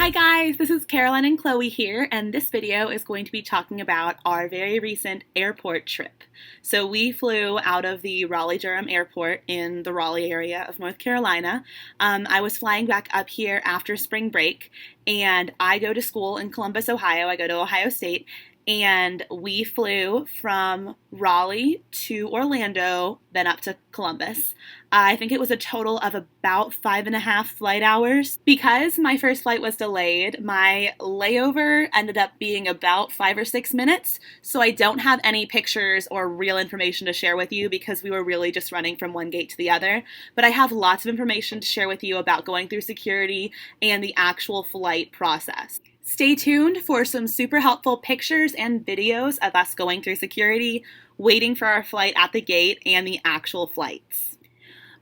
Hi guys, this is Caroline and Chloe here, and this video is going to be talking about our very recent airport trip. So we flew out of the Raleigh-Durham Airport in the Raleigh area of North Carolina. I was flying back up here after spring break, and I go to school in Columbus, Ohio. I go to Ohio State, and we flew from Raleigh to Orlando, then up to Columbus. I think it was a total of about 5.5 flight hours. Because my first flight was delayed, my layover ended up being about 5 or 6 minutes, so I don't have any pictures or real information to share with you because we were really just running from one gate to the other. But I have lots of information to share with you about going through security and the actual flight process. Stay tuned for some super helpful pictures and videos of us going through security, waiting for our flight at the gate, and the actual flights.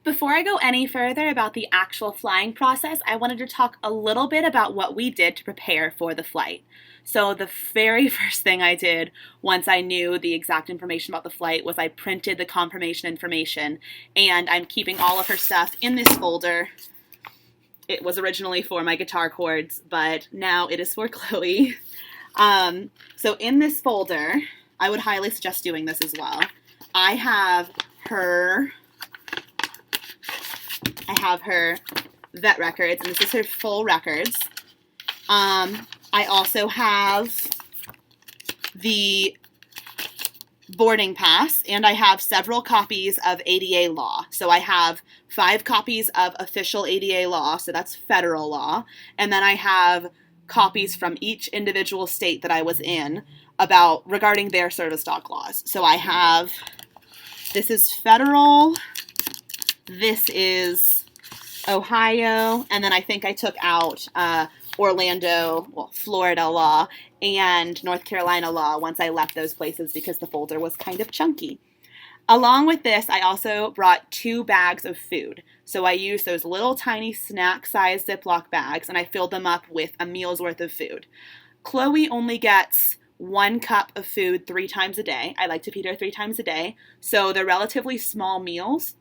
Before I go any further about the actual flying process, I wanted to talk a little bit about what we did to prepare for the flight. So the very first thing I did once I knew the exact information about the flight was I printed the confirmation information, and I'm keeping all of her stuff in this folder. It was originally for my guitar chords, but now it is for Chloe. So in this folder, I would highly suggest doing this as well. I have her vet records, and this is her full records. I also have the boarding pass, and I have several copies of ADA law. So I have 5 copies of official ADA law, so that's federal law, and then I have copies from each individual state that I was in regarding their service dog laws. So I have, this is federal, this is Ohio, and then I think I took out Florida law and North Carolina law once I left those places because the folder was kind of chunky. Along with this, I also brought 2 bags of food. So I used those little tiny snack-sized Ziploc bags, and I filled them up with a meal's worth of food. Chloe only gets 1 cup of food 3 times a day. I like to feed her 3 times a day, so they're relatively small meals,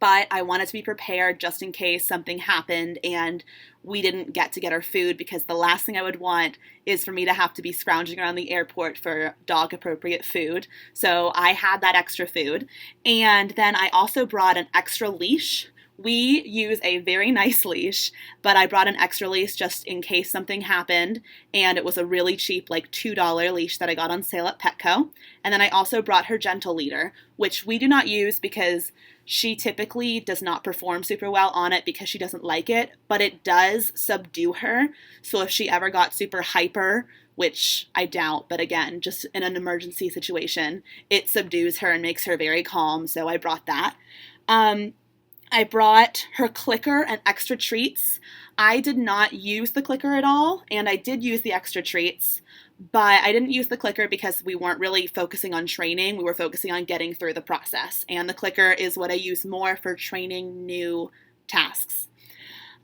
but I wanted to be prepared just in case something happened and we didn't get her food, because the last thing I would want is for me to have to be scrounging around the airport for dog-appropriate food. So I had that extra food. And then I also brought an extra leash. We use a very nice leash, but I brought an extra leash just in case something happened, and it was a really cheap, like $2 leash that I got on sale at Petco. And then I also brought her gentle leader, which we do not use because she typically does not perform super well on it because she doesn't like it, but it does subdue her. So if she ever got super hyper, which I doubt, but again, just in an emergency situation, it subdues her and makes her very calm, so I brought that. I brought her clicker and extra treats. I did not use the clicker at all, and I did use the extra treats, but I didn't use the clicker because we weren't really focusing on training. We were focusing on getting through the process, and the clicker is what I use more for training new tasks.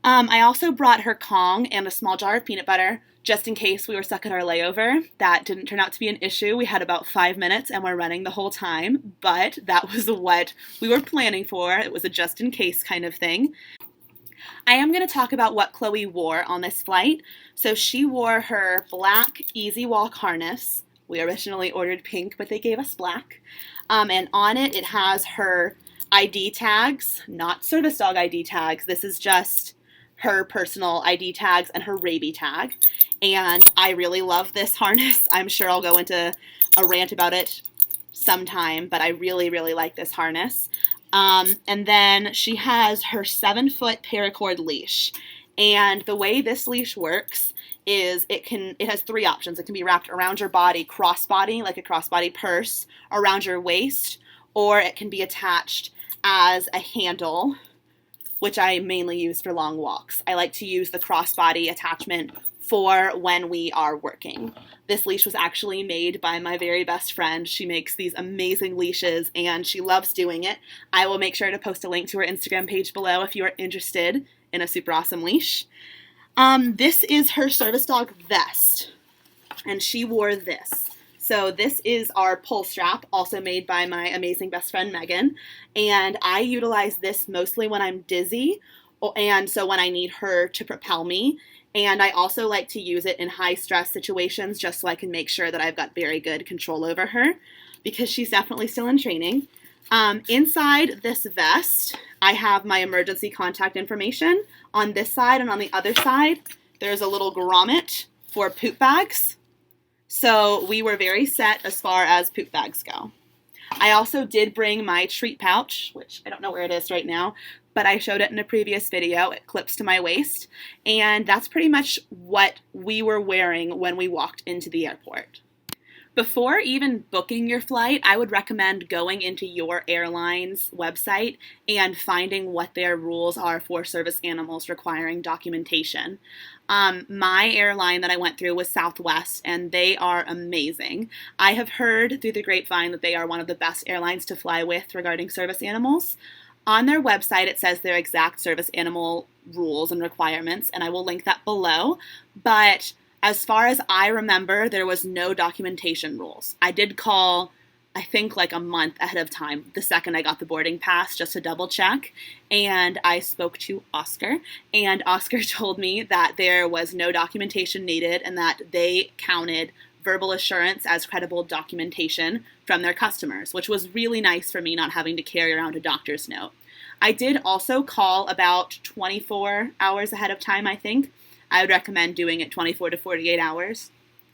I also brought her Kong and a small jar of peanut butter just in case we were stuck at our layover. That didn't turn out to be an issue. We had about 5 minutes and we're running the whole time, but that was what we were planning for. It was a just in case kind of thing. I am going to talk about what Chloe wore on this flight. So she wore her black Easy Walk harness. We originally ordered pink, but they gave us black. And on it, it has her ID tags, not service dog ID tags. This is just her personal ID tags and her rabies tag. And I really love this harness. I'm sure I'll go into a rant about it sometime, but I really, really like this harness. And then she has her 7-foot paracord leash. And the way this leash works is it has 3 options. It can be wrapped around your body, crossbody, like a crossbody purse, around your waist, or it can be attached as a handle, which I mainly use for long walks. I like to use the crossbody attachment for when we are working. This leash was actually made by my very best friend. She makes these amazing leashes and she loves doing it. I will make sure to post a link to her Instagram page below if you are interested in a super awesome leash. This is her service dog vest, and she wore this. So this is our pull strap, also made by my amazing best friend Megan, and I utilize this mostly when I'm dizzy And so when I need her to propel me, and I also like to use it in high stress situations just so I can make sure that I've got very good control over her, because she's definitely still in training. Inside this vest, I have my emergency contact information. On this side and on the other side, there's a little grommet for poop bags. So we were very set as far as poop bags go. I also did bring my treat pouch, which I don't know where it is right now, but I showed it in a previous video. It clips to my waist, and that's pretty much what we were wearing when we walked into the airport. Before even booking your flight, I would recommend going into your airline's website and finding what their rules are for service animals requiring documentation. My airline that I went through was Southwest, and they are amazing. I have heard through the grapevine that they are one of the best airlines to fly with regarding service animals. On their website, it says their exact service animal rules and requirements, and I will link that below. But as far as I remember, there was no documentation rules. I did call, I think, like a month ahead of time, the second I got the boarding pass, just to double check. And I spoke to Oscar, and Oscar told me that there was no documentation needed and that they counted verbal assurance as credible documentation from their customers, which was really nice for me not having to carry around a doctor's note. I did also call about 24 hours ahead of time, I think. I would recommend doing it 24 to 48 hours.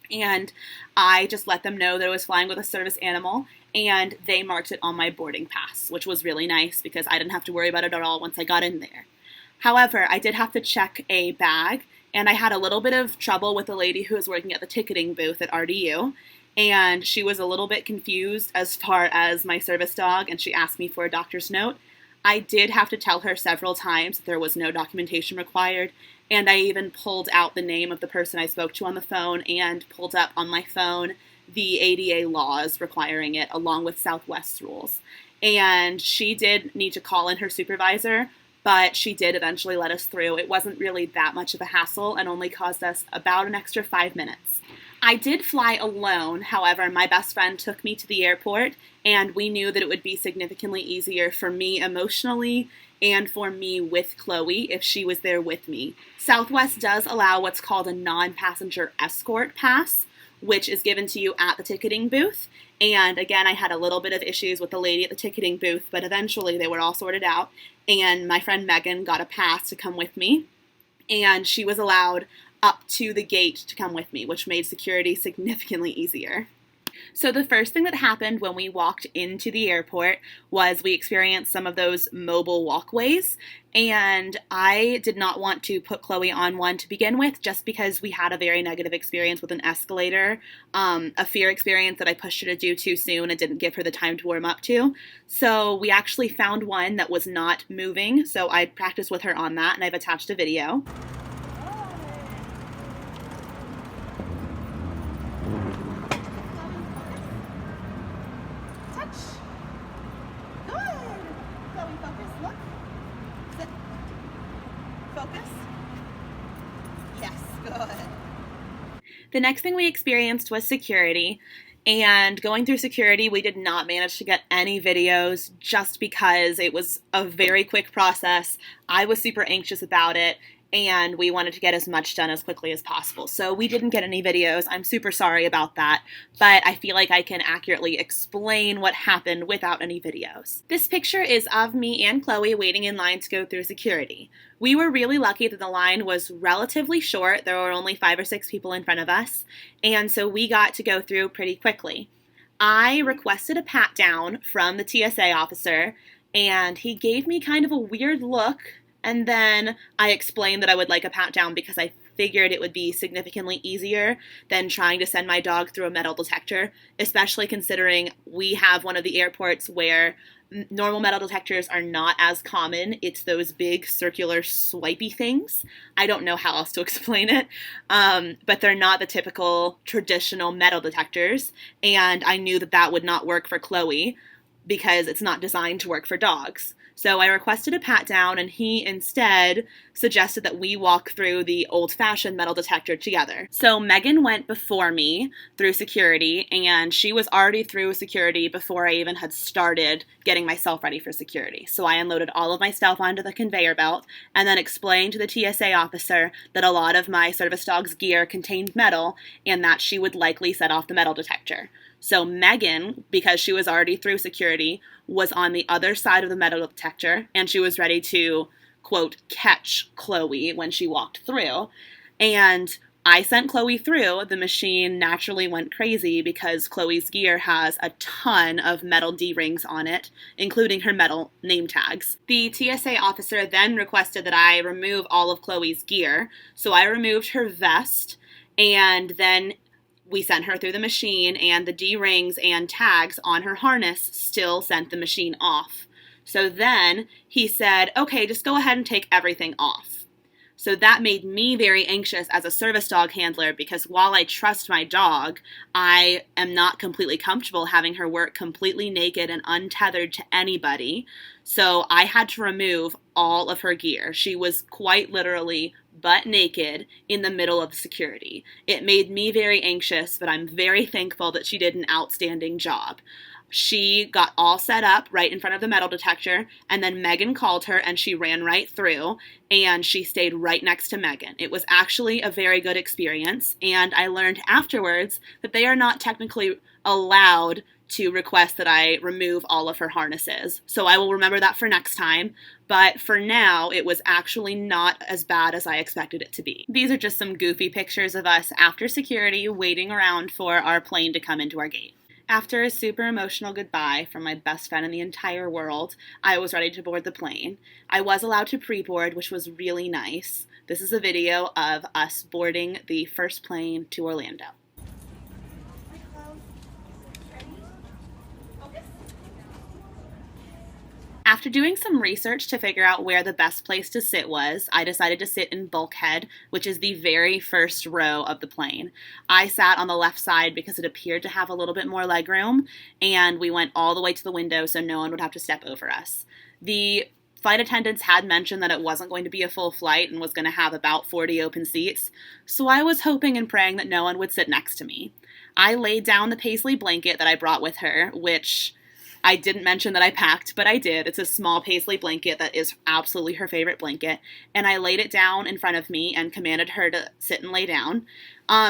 And I just let them know that I was flying with a service animal, and they marked it on my boarding pass, which was really nice because I didn't have to worry about it at all once I got in there. However, I did have to check a bag, and I had a little bit of trouble with the lady who was working at the ticketing booth at RDU, and she was a little bit confused as far as my service dog, and she asked me for a doctor's note. I did have to tell her several times that there was no documentation required, and I even pulled out the name of the person I spoke to on the phone and pulled up on my phone the ADA laws requiring it, along with Southwest's rules. And she did need to call in her supervisor, but she did eventually let us through. It wasn't really that much of a hassle and only caused us about an extra 5 minutes. I did fly alone. However, my best friend took me to the airport, and we knew that it would be significantly easier for me emotionally and for me with Chloe if she was there with me. Southwest does allow what's called a non-passenger escort pass, which is given to you at the ticketing booth. And again, I had a little bit of issues with the lady at the ticketing booth, but eventually they were all sorted out. And my friend Megan got a pass to come with me, and she was allowed up to the gate to come with me, which made security significantly easier. So the first thing that happened when we walked into the airport was we experienced some of those mobile walkways, and I did not want to put Chloe on one to begin with just because we had a very negative experience with an escalator, a fear experience that I pushed her to do too soon and didn't give her the time to warm up to. So we actually found one that was not moving, so I practiced with her on that, and I've attached a video. The next thing we experienced was security, and going through security, we did not manage to get any videos just because it was a very quick process. I was super anxious about it, and we wanted to get as much done as quickly as possible. So we didn't get any videos. I'm super sorry about that, but I feel like I can accurately explain what happened without any videos. This picture is of me and Chloe waiting in line to go through security. We were really lucky that the line was relatively short. There were only 5 or 6 people in front of us, and so we got to go through pretty quickly. I requested a pat down from the TSA officer, and he gave me kind of a weird look. And then I explained that I would like a pat down because I figured it would be significantly easier than trying to send my dog through a metal detector, especially considering we have one of the airports where normal metal detectors are not as common. It's those big circular swipey things. I don't know how else to explain it, but they're not the typical traditional metal detectors, and I knew that that would not work for Chloe. because it's not designed to work for dogs. So I requested a pat down, and he instead suggested that we walk through the old-fashioned metal detector together. So Megan went before me through security, and she was already through security before I even had started getting myself ready for security. So I unloaded all of my stuff onto the conveyor belt and then explained to the TSA officer that a lot of my service dog's gear contained metal and that she would likely set off the metal detector. So Megan, because she was already through security, was on the other side of the metal detector, and she was ready to, quote, catch Chloe when she walked through. And I sent Chloe through. The machine naturally went crazy because Chloe's gear has a ton of metal D-rings on it, including her metal name tags. The TSA officer then requested that I remove all of Chloe's gear, so I removed her vest, and then we sent her through the machine, and the D-rings and tags on her harness still sent the machine off. So then he said, okay, just go ahead and take everything off. So that made me very anxious as a service dog handler, because while I trust my dog, I am not completely comfortable having her work completely naked and untethered to anybody. So I had to remove all of her gear. She was quite literally butt naked in the middle of security. It made me very anxious, but I'm very thankful that she did an outstanding job. She got all set up right in front of the metal detector, and then Megan called her, and she ran right through, and she stayed right next to Megan. It was actually a very good experience, and I learned afterwards that they are not technically allowed to request that I remove all of her harnesses. So I will remember that for next time, but for now, it was actually not as bad as I expected it to be. These are just some goofy pictures of us after security waiting around for our plane to come into our gate. After a super emotional goodbye from my best friend in the entire world, I was ready to board the plane. I was allowed to pre-board, which was really nice. This is a video of us boarding the first plane to Orlando. After doing some research to figure out where the best place to sit was, I decided to sit in bulkhead, which is the very first row of the plane. I sat on the left side because it appeared to have a little bit more legroom, and we went all the way to the window so no one would have to step over us. The flight attendants had mentioned that it wasn't going to be a full flight and was going to have about 40 open seats, so I was hoping and praying that no one would sit next to me. I laid down the paisley blanket that I brought with her, which I didn't mention that I packed, but I did. It's a small paisley blanket that is absolutely her favorite blanket, and I laid it down in front of me and commanded her to sit and lay down.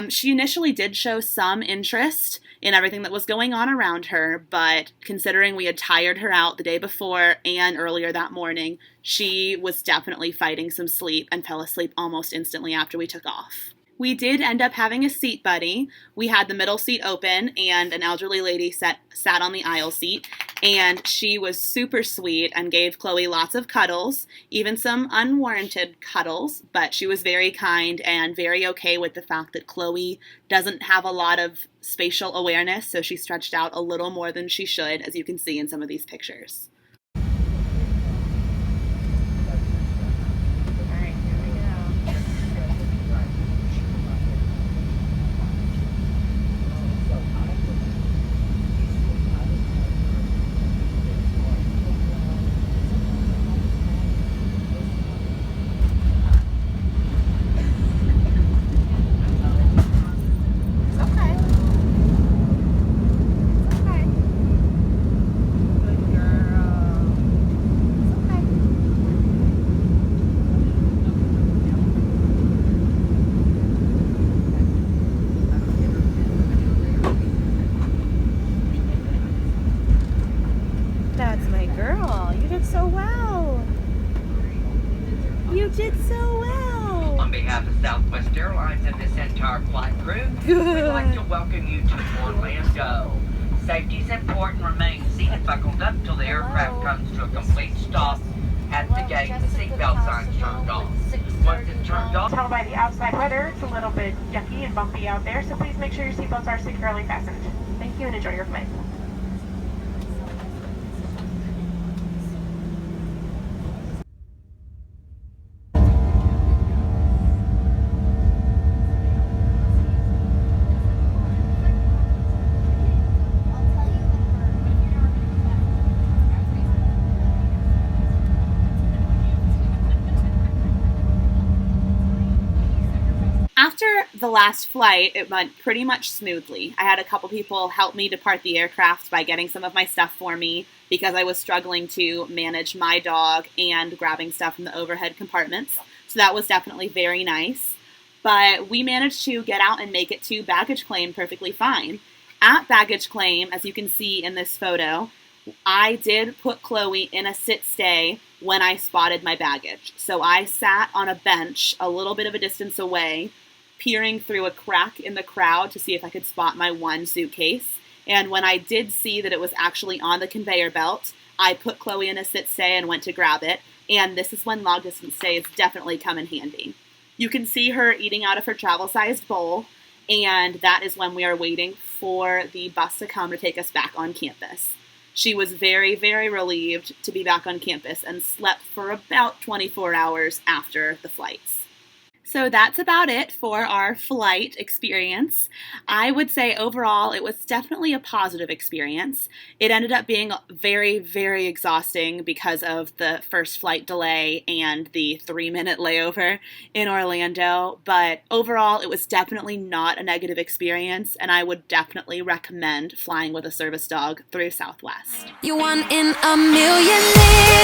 She initially did show some interest in everything that was going on around her, but considering we had tired her out the day before and earlier that morning, she was definitely fighting some sleep and fell asleep almost instantly after we took off. We did end up having a seat buddy. We had the middle seat open, and an elderly lady sat on the aisle seat, and she was super sweet and gave Chloe lots of cuddles, even some unwarranted cuddles, but she was very kind and very okay with the fact that Chloe doesn't have a lot of spatial awareness, so she stretched out a little more than she should, as you can see in some of these pictures. That's my girl. You did so well. You did so well. On behalf of Southwest Airlines and this entire flight crew, we'd like to welcome you to Orlando. Safety is important. Remain seated buckled up till the aircraft comes to a complete stop at the gate. The seatbelt sign's turned off. Once it's turned off, Tell by the outside weather, it's a little bit yucky and bumpy out there, so please make sure your seatbelts are securely fastened. Thank you and enjoy your flight. the last flight, it went pretty much smoothly. I had a couple people help me depart the aircraft by getting some of my stuff for me because I was struggling to manage my dog and grabbing stuff from the overhead compartments. So that was definitely very nice. But we managed to get out and make it to baggage claim perfectly fine. At baggage claim, as you can see in this photo, I did put Chloe in a sit-stay when I spotted my baggage. So I sat on a bench a little bit of a distance away, peering through a crack in the crowd to see if I could spot my one suitcase. And when I did see that it was actually on the conveyor belt, I put Chloe in a sit-stay and went to grab it. And this is when long-distance stays definitely come in handy. You can see her eating out of her travel-sized bowl, and that is when we are waiting for the bus to come to take us back on campus. She was very, very relieved to be back on campus and slept for about 24 hours after the flights. So that's about it for our flight experience. I would say overall it was definitely a positive experience. It ended up being very, very exhausting because of the first flight delay and the 3-minute layover in Orlando, but overall it was definitely not a negative experience, and I would definitely recommend flying with a service dog through Southwest. You 1 in a million.